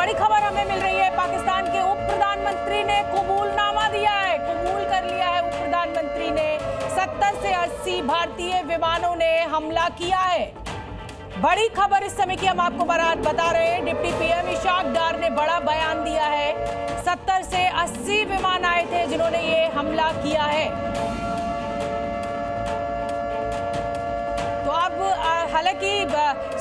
बड़ी खबर हमें मिल रही है, पाकिस्तान के उप प्रधानमंत्री ने कबूलनामा दिया है, कबूल कर लिया है उप प्रधानमंत्री ने 70 से 80 भारतीय विमानों ने हमला किया है। बड़ी खबर इस समय की हम आपको बता रहे हैं। डिप्टी पीएम इशाक डार ने बड़ा बयान दिया है। 70 से 80 विमान आए थे जिन्होंने ये हमला किया है। तो अब हालांकि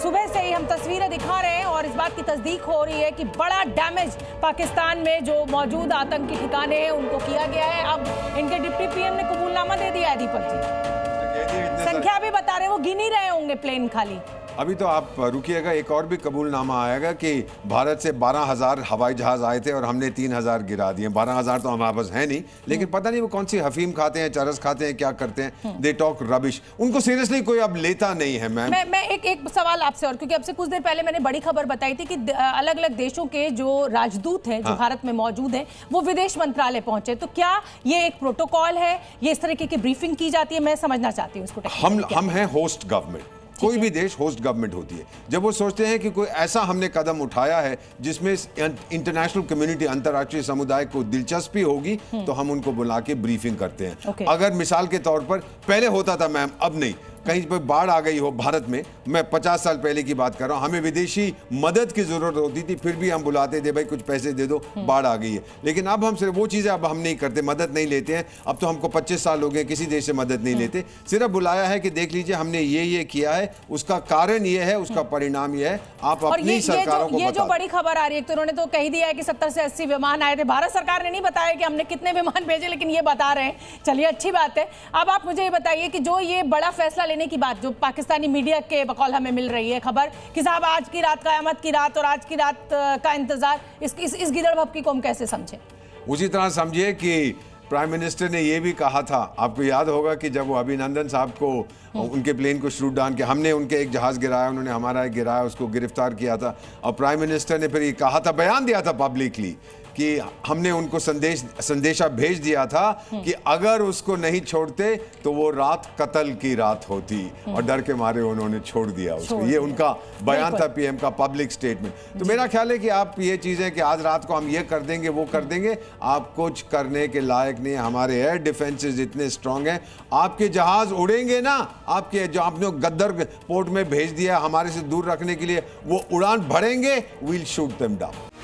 सुबह से ही हम तस्वीरें दिखा रहे हैं और इस बात की तस्दीक हो रही है कि बड़ा डैमेज पाकिस्तान में जो मौजूद आतंकी ठिकाने हैं उनको किया गया है। अब इनके डिप्टी पीएम ने कबूलनामा दे दिया है। दीपक जी, संख्या भी बता रहे, वो गिन ही रहे होंगे प्लेन खाली। अभी तो आप रुकिएगा, एक और भी कबूलनामा आएगा कि भारत से 12,000 हवाई जहाज आए थे और हमने 3,000 गिरा दिए। 12,000 तो हमारे पास है नहीं, लेकिन पता नहीं वो कौन सी अफीम खाते हैं, चरस खाते हैं, क्या करते हैं। दे टॉक रबिश, उनको सीरियसली कोई अब लेता नहीं है। मैं एक सवाल आपसे, और क्योंकि अब से कुछ देर पहले मैंने बड़ी खबर बताई थी कि अलग अलग देशों के जो राजदूत हैं जो भारत में मौजूद हैं वो विदेश मंत्रालय पहुंचे। तो क्या ये एक प्रोटोकॉल है, ये इस तरीके की ब्रीफिंग की जाती है? मैं समझना चाहती हूँ इसको। हम हैं होस्ट गवर्नमेंट, कोई भी देश होस्ट गवर्नमेंट होती है। जब वो सोचते हैं कि कोई ऐसा हमने कदम उठाया है जिसमें इंटरनेशनल कम्युनिटी, अंतर्राष्ट्रीय समुदाय को दिलचस्पी होगी, तो हम उनको बुला के ब्रीफिंग करते हैं। अगर मिसाल के तौर पर पहले होता था मैम, अब नहीं, कहीं पर बाढ़ आ गई हो भारत में, मैं 50 साल पहले की बात कर रहा हूं, हमें विदेशी मदद की जरूरत होती थी, फिर भी हम बुलाते थे, भाई कुछ पैसे दे दो, बाढ़ आ गई है। लेकिन अब हम सिर्फ वो चीजें अब हम नहीं करते, मदद नहीं लेते हैं। अब तो हमको 25 साल हो गए किसी देश से मदद नहीं लेते, सिर्फ बुलाया है कि देख लीजिए हमने ये किया है, उसका कारण ये है, उसका परिणाम ये है, आप अपनी सरकारों को ये जो बड़ी खबर आ रही है, तो उन्होंने तो कह दिया है कि 70 से 80 विमान आए थे। भारत सरकार ने नहीं बताया कि हमने कितने विमान भेजे, लेकिन ये बता रहे हैं। चलिए, अच्छी बात है। अब आप मुझे ये बताइए कि जो ये बड़ा फैसला लेने की बात जो पाकिस्तानी मीडिया के बकौल हमें मिल रही है खबर कि साहब आज की रात कयामत की रात और आज की रात का इंतजार, इस गिदड़ भपकी को हम कैसे समझें? उसी तरह समझिए कि प्राइम मिनिस्टर ने यह भी कहा था, आपको याद होगा कि जब वो अभिनंदन साहब को उनके प्लेन को शूट डाउन किया, हमने उनके एक जहाज गिराया, उन्होंने हमारा एक गिराया, उसको गिरफ्तार किया था। और प्राइम मिनिस्टर ने फिर ये कहा था, बयान दिया था पब्लिकली कि हमने उनको संदेशा भेज दिया था कि अगर उसको नहीं छोड़ते तो वो रात कत्ल की रात होती, और डर के मारे उन्होंने छोड़ दिया उसको। ये उनका बयान था, पीएम का पब्लिक स्टेटमेंट। तो मेरा ख्याल है कि आप ये चीजें कि आज रात को हम ये कर देंगे, वो कर देंगे, आप कुछ करने के लायक नहीं। हमारे एयर डिफेंसेस इतने स्ट्रांग हैं, आपके जहाज उड़ेंगे ना, आपके जो आपने गद्दर पोर्ट में भेज दिया हमारे से दूर रखने के लिए, वो उड़ान भरेंगे, वील शूट देम डाउन।